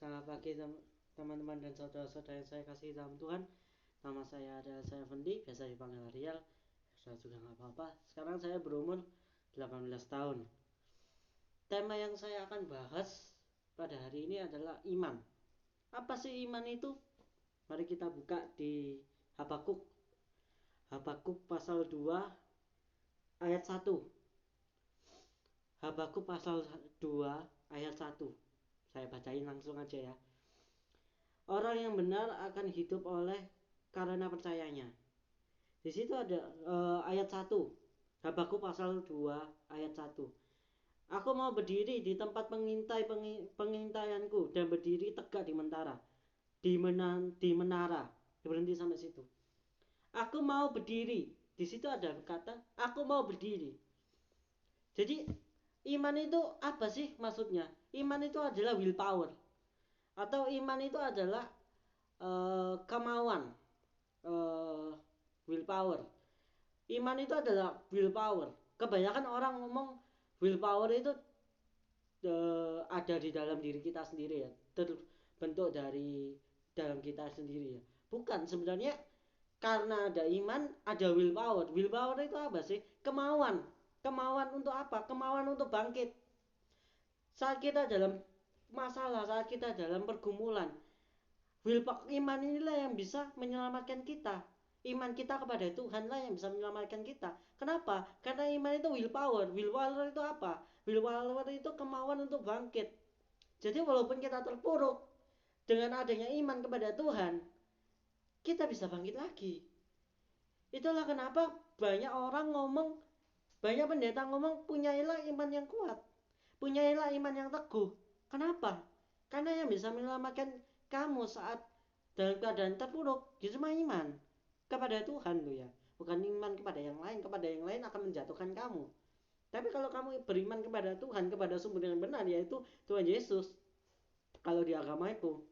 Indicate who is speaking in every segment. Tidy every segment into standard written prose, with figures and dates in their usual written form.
Speaker 1: Selamat pagi teman-teman dan saudara-saudara yang saya kasih dalam Tuhan. Nama saya adalah saya Fendi, biasa dipanggil Ariel. Saya juga nggak apa-apa. Sekarang saya berumur 18 tahun. Tema yang saya akan bahas pada hari ini adalah iman. Apa sih iman itu? Mari kita buka di Habakuk. Habakuk pasal 2 ayat 1. Habakuk pasal 2 ayat 1. Saya bacain langsung aja ya. Orang yang benar akan hidup oleh karena percayanya. Di situ ada ayat 1. Habakuk pasal 2 ayat 1. Aku mau berdiri di tempat pengintaianku dan berdiri tegak di menara. Berhenti sampai situ. Aku mau berdiri. Di situ ada kata aku mau berdiri. Jadi iman itu apa sih maksudnya? Iman itu adalah willpower. Atau iman itu adalah kemauan, willpower. Iman itu adalah willpower. Kebanyakan orang ngomong willpower itu ada di dalam diri kita sendiri ya, terbentuk dari dalam kita sendiri ya. Bukan, sebenarnya karena ada iman ada willpower. Willpower itu apa sih? Kemauan untuk apa? Kemauan untuk bangkit saat kita dalam masalah, saat kita dalam pergumulan. Iman inilah yang bisa menyelamatkan kita. Iman kita kepada Tuhan lah yang bisa menyelamatkan kita. Kenapa? Karena iman itu willpower. Willpower itu apa? Willpower itu kemauan untuk bangkit. Jadi walaupun kita terpuruk, dengan adanya iman kepada Tuhan, kita bisa bangkit lagi. Itulah kenapa banyak orang ngomong, banyak pendeta ngomong, punyailah iman yang kuat, punyailah iman yang teguh. Kenapa? Karena yang bisa menyelamatkan kamu saat dalam keadaan terpuruk justru iman kepada Tuhan tuh ya, bukan iman kepada yang lain. Kepada yang lain akan menjatuhkan kamu. Tapi kalau kamu beriman kepada Tuhan, kepada sumber yang benar, yaitu Tuhan Yesus, kalau di agama itu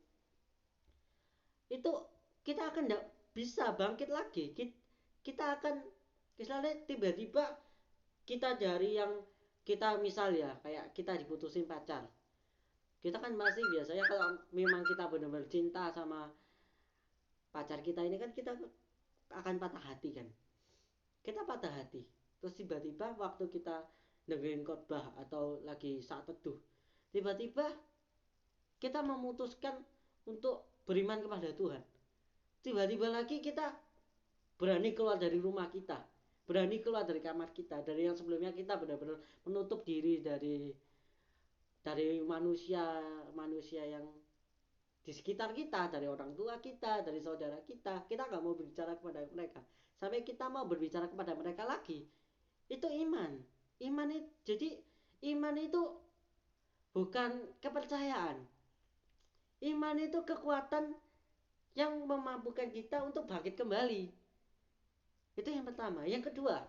Speaker 1: kita akan bisa bangkit lagi. Kita akan misalnya tiba-tiba kita dari yang kita misal ya, kayak kita diputusin pacar. Kita kan masih biasanya kalau memang kita benar-benar cinta sama pacar kita ini kan kita akan patah hati kan. Kita patah hati. Terus tiba-tiba waktu kita dengerin khotbah atau lagi saat teduh, tiba-tiba kita memutuskan untuk beriman kepada Tuhan. Tiba-tiba lagi kita berani keluar dari rumah kita, berani keluar dari kamar kita, dari yang sebelumnya kita benar-benar menutup diri dari manusia yang di sekitar kita, dari orang tua kita, dari saudara kita nggak mau berbicara kepada mereka, sampai kita mau berbicara kepada mereka lagi. Itu iman itu. Jadi iman itu bukan kepercayaan. Iman itu kekuatan yang memampukan kita untuk bangkit kembali. Itu yang pertama. Yang kedua,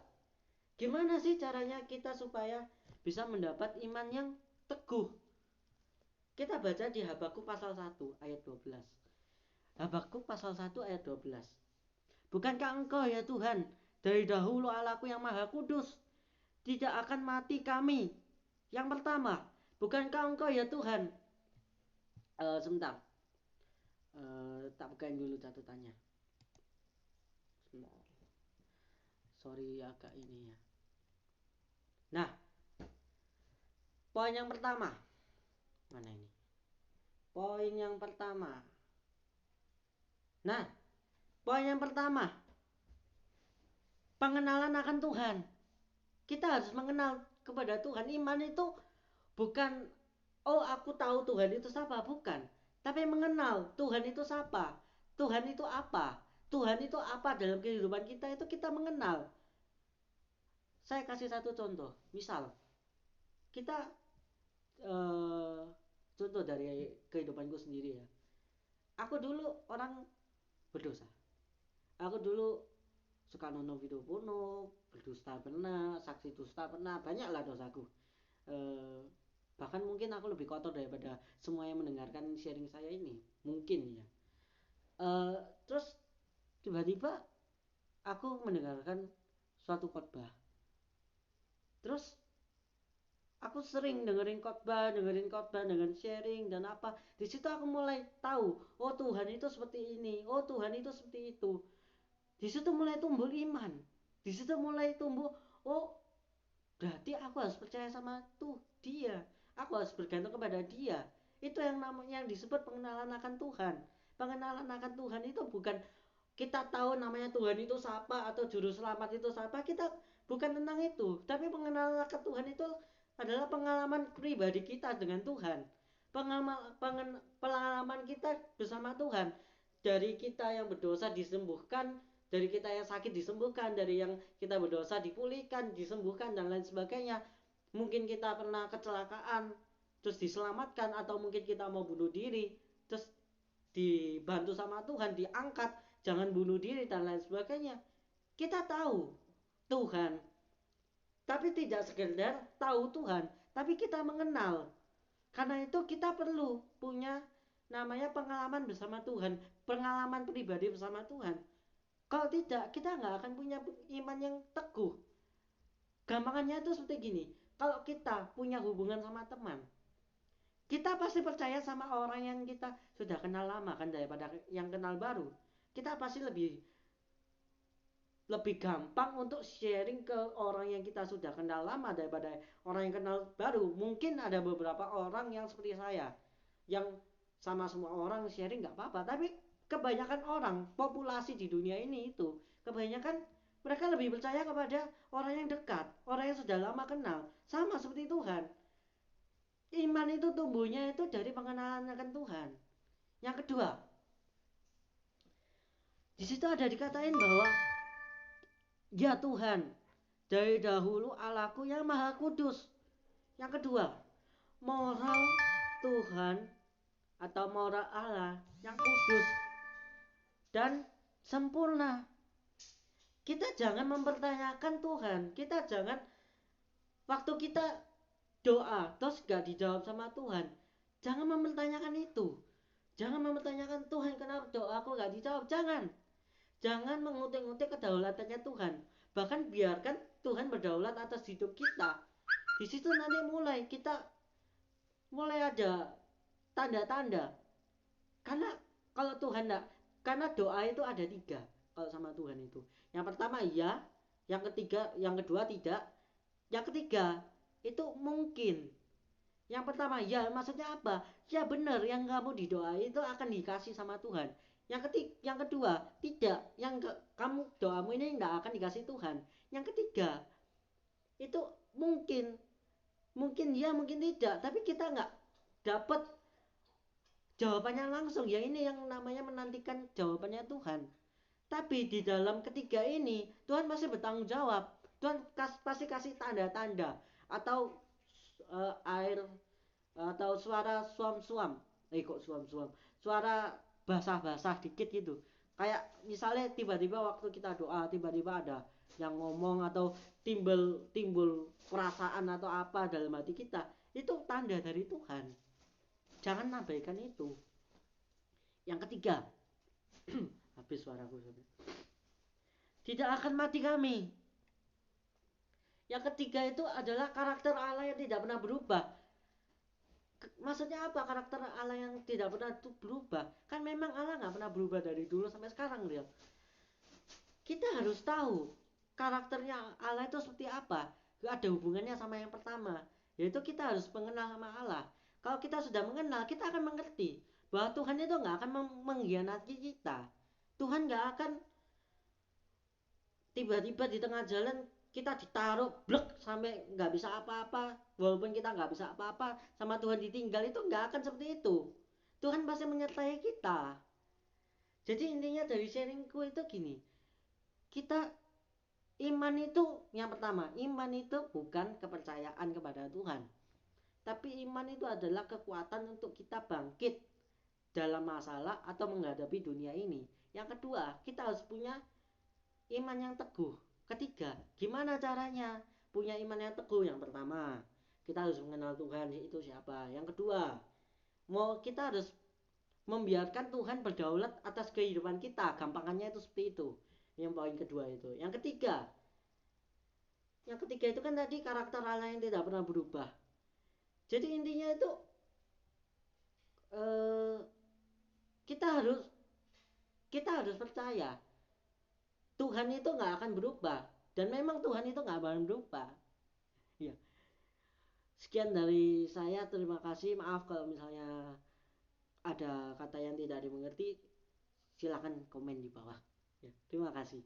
Speaker 1: gimana sih caranya kita supaya bisa mendapat iman yang teguh? Kita baca di Habakuk pasal 1 ayat 12. Habakuk pasal 1 ayat 12. Bukankah engkau ya Tuhan, dari dahulu Allahku yang maha kudus, tidak akan mati kami? Yang pertama, bukankah engkau ya Tuhan? Sebentar. Tak bukain dulu catatannya. Sebentar. Sorry agak ini ya. Nah, poin yang pertama. Mana ini? Poin yang pertama. Nah, poin yang pertama, pengenalan akan Tuhan. Kita harus mengenal kepada Tuhan. Iman itu bukan oh aku tahu Tuhan itu siapa, bukan. Tapi mengenal Tuhan itu siapa, Tuhan itu apa, Tuhan itu apa dalam kehidupan kita, itu kita mengenal. Saya kasih satu contoh. Misal kita contoh dari kehidupanku sendiri ya. Aku dulu orang berdosa. Aku dulu suka nonton video porno, berdusta pernah, saksi dusta pernah, banyaklah dosaku. Eh, Bahkan mungkin aku lebih kotor daripada semua yang mendengarkan sharing saya ini, mungkin ya. Eh, Terus tiba-tiba aku mendengarkan suatu khotbah. Terus Aku sering dengerin khotbah dengan sharing dan apa. Di situ aku mulai tahu, oh Tuhan itu seperti ini, oh Tuhan itu seperti itu. Di situ mulai tumbuh iman. Di situ mulai tumbuh, oh berarti aku harus percaya sama tuh dia. Aku harus bergantung kepada dia. Itu yang namanya yang disebut pengenalan akan Tuhan. Pengenalan akan Tuhan itu bukan kita tahu namanya Tuhan itu siapa atau juru selamat itu siapa, kita bukan tentang itu, tapi pengenalan akan Tuhan itu adalah pengalaman pribadi kita dengan Tuhan, pengalaman kita bersama Tuhan, dari kita yang berdosa disembuhkan, dari kita yang sakit disembuhkan, dari yang kita berdosa dipulihkan, disembuhkan dan lain sebagainya. Mungkin kita pernah kecelakaan terus diselamatkan, atau mungkin kita mau bunuh diri terus dibantu sama Tuhan, diangkat, jangan bunuh diri dan lain sebagainya. Kita tahu Tuhan, tapi tidak sekedar tahu Tuhan, tapi kita mengenal. Karena itu kita perlu punya namanya pengalaman bersama Tuhan, pengalaman pribadi bersama Tuhan. Kalau tidak, kita nggak akan punya iman yang teguh. Gampangannya itu seperti gini, kalau kita punya hubungan sama teman, kita pasti percaya sama orang yang kita sudah kenal lama kan, daripada yang kenal baru. Kita pasti lebih gampang untuk sharing ke orang yang kita sudah kenal lama daripada orang yang kenal baru. Mungkin ada beberapa orang yang seperti saya, yang sama semua orang sharing nggak apa-apa, tapi kebanyakan orang, populasi di dunia ini itu kebanyakan mereka lebih percaya kepada orang yang dekat, orang yang sudah lama kenal. Sama seperti Tuhan, iman itu tumbuhnya itu dari pengenalan akan Tuhan. Yang kedua, di situ ada dikatain bahwa ya Tuhan, dari dahulu Allahku yang maha kudus. Yang kedua, moral Tuhan atau moral Allah yang kudus dan sempurna. Kita jangan mempertanyakan Tuhan. Kita jangan, waktu kita doa terus gak dijawab sama Tuhan, jangan mempertanyakan itu. Jangan mempertanyakan Tuhan kenapa doaku gak dijawab. Jangan mengutik-ngutik kedaulatannya Tuhan. Bahkan biarkan Tuhan berdaulat atas hidup kita. Di situ nanti mulai ada tanda-tanda. Karena kalau Tuhan enggak, karena doa itu ada tiga kalau sama Tuhan itu. Yang pertama iya, yang ketiga, yang kedua tidak, yang ketiga itu mungkin. Yang pertama ya, maksudnya apa? Ya benar, yang kamu didoa itu akan dikasih sama Tuhan. Yang kedua tidak, yang kamu doamu ini tidak akan dikasih Tuhan. Yang ketiga itu mungkin, mungkin ya mungkin tidak, tapi kita nggak dapat jawabannya langsung. Ya ini yang namanya menantikan jawabannya Tuhan. Tapi di dalam ketiga ini Tuhan masih bertanggung jawab. Tuhan pasti kasih tanda-tanda atau air atau suara suam-suam. Kok suam-suam, suara basah-basah dikit gitu. Kayak misalnya tiba-tiba waktu kita doa tiba-tiba ada yang ngomong atau timbul timbul perasaan atau apa dalam hati kita, itu tanda dari Tuhan. Jangan abaikan itu. Yang ketiga, habis suaraku. Tidak akan mati kami. Yang ketiga itu adalah karakter Allah yang tidak pernah berubah. Maksudnya apa karakter Allah yang tidak pernah berubah? Kan memang Allah nggak pernah berubah dari dulu sampai sekarang, Real. Kita harus tahu karakternya Allah itu seperti apa. Gak ada hubungannya sama yang pertama, yaitu kita harus mengenal sama Allah. Kalau kita sudah mengenal, kita akan mengerti bahwa Tuhan itu nggak akan mengkhianati kita. Tuhan nggak akan tiba-tiba di tengah jalan kita ditaruh blek sampai nggak bisa apa-apa, walaupun kita nggak bisa apa-apa sama Tuhan ditinggal, itu nggak akan seperti itu. Tuhan pasti menyertai kita. Jadi intinya dari sharingku itu gini, kita iman itu yang pertama, iman itu bukan kepercayaan kepada Tuhan, tapi iman itu adalah kekuatan untuk kita bangkit dalam masalah atau menghadapi dunia ini. Yang kedua, kita harus punya iman yang teguh. Ketiga, gimana caranya punya iman yang teguh? Yang pertama, kita harus mengenal Tuhan itu siapa. Yang kedua, kita harus membiarkan Tuhan berdaulat atas kehidupan kita. Gampangannya itu seperti itu. Yang poin kedua itu. Yang ketiga itu kan tadi karakter Allah yang tidak pernah berubah. Jadi intinya itu eh, kita harus kita harus percaya Tuhan itu nggak akan berubah, dan memang Tuhan itu nggak akan berubah. Ya, sekian dari saya, terima kasih, maaf kalau misalnya ada kata yang tidak dimengerti, silakan komen di bawah. Ya, terima kasih.